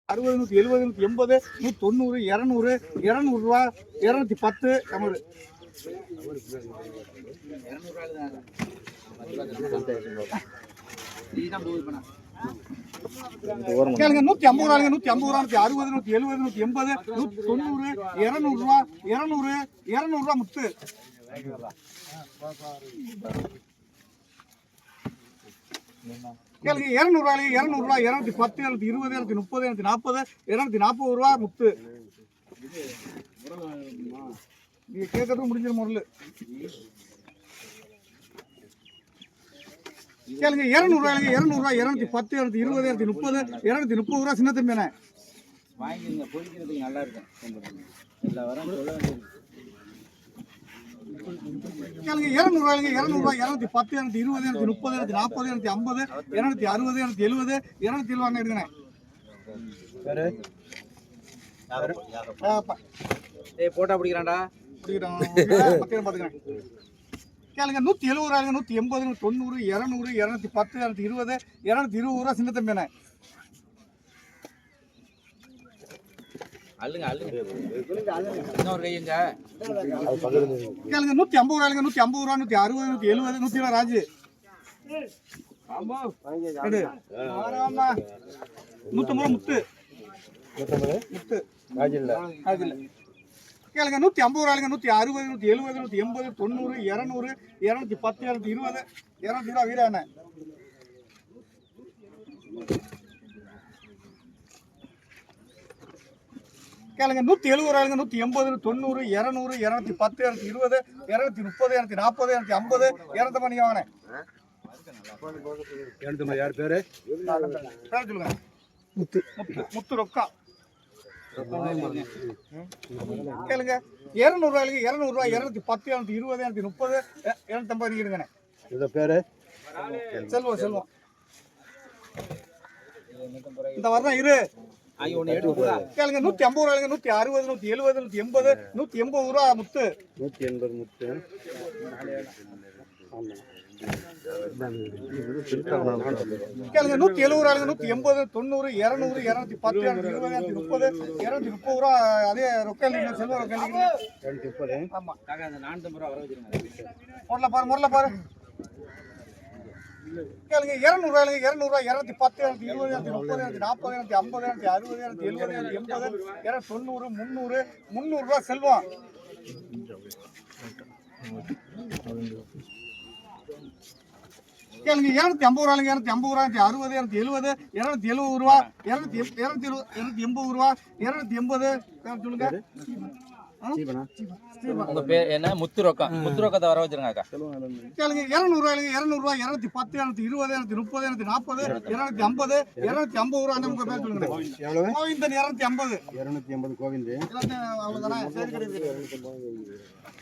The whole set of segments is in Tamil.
60, 170, 180, 190, 200, 200 ரூபா, 210 கமரு. கேளுங்க 150 ரூபாங்க, 150 ரூபா, 160, 170, 180, 190, 200 ரூபா, 200, 200 ரூபா முத்து. கேளுங்க 200 ரூபாய், 200 ரூபா, 210, 220, 230, 240, 240 ரூபா முத்து. நீங்க கேட்கறதும் முடிஞ்சிட முறையில். கேளுங்க 200 ரூபாய், 200 ரூபா, 210, 220, 230, 230 ரூபா சின்ன தம்பியானே. வாங்கிங்க பொரிக்கிறதுக்கு நல்லா இருக்கும். எல்லா வரும் சொல்ல வேண்டியது. கேளுங்க 200 ரூபாய், 200 ரூபா, 210, 220, 230, 240, 250, 260, 270, 270 எடுங்கண்ணே. போட்டா பிடிக்கிறான்டா. கேளுங்க 170 ரூபாய், 180, 90, 200, 210, 220, 220 ரூபா சின்ன தம்பியானே. அள்ளுங்க அள்ளுங்க. இன்னொரு கையுங்க. கேளுங்க 150 ரூபாய், 150 ரூபா, 160, 170, 120 ராஜு. ஆமா. எடு. ஆமா. 150 முத்து. 150 முத்து. ராஜு இல்ல. ராஜு இல்ல. கேளுங்க 150 ரூபாய், 160, 170, 180, 90, 200, 210, 220, 200 ரூபா வீரானே. கேளுங்க 170 ரூபாய், 180, 90, 200, 210, 220, 230, 240, 250, 250 நீங்க வாங்கினேன். யார் பேரு? பேர் சொல்லுங்க. முத்து. முத்து. முத்து ரொக்கா. கேளுங்க 200 ரூபாய், 200 ரூபாய், 210, 220, 230, 250 நீங்க இந்த பேரு செல்வம். செல்வம் இந்த வரதான் இரு. கேளுங்க 150 ரூபாய், 160, 170, 180, 180 ரூபா முத்து. 180 முத்து. கேளுங்க 170 ரூபாய், 180, 90, 200, 210, 220, 230, 230 ரூபா. அதே ரொக்க இல்லைங்க, செல்வம் ரொக்க இல்லைங்க. 230. ஆமா. அந்த 450 ரூபா வர வச்சிருங்க. முரல பாரு. கேளுங்க 200 ரூபாய், 200 ரூபாய், 210, 220, 230, 240, 250, 260, 270, 280, 290, 300 ரூபா செல்வம். கேளுங்க 250 ரூபாய், 250 ரூபாய், 260, 270, 270 ரூபா, 280 ரூபா, 280 சொல்லுங்க. உங்க பேர் என்ன? முத்து ரொக்கம். முத்து ரொக்கத்தை வர வச்சிருங்க அக்கா. கேளுங்க 200 ரூபாய், 200 ரூபாய், 210, 220, 230, 240, 250, 250 ரூபா. உங்க பேர் சொல்லுங்க. எவ்வளவு? கோவிந்தன் 250. 250 கோவிந்த். அவ்வளவுதானே.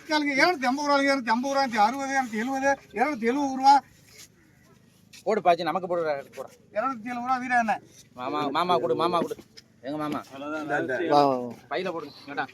கேளுங்க 250 ரூபாய், 250 ரூபாய், 260, 270, 270 ரூபா. போடு பாச்சி நமக்கு போடு. 270 ரூபா வீரா என்ன? மாமா கொடு. எங்க மாமா பையில போடுங்க.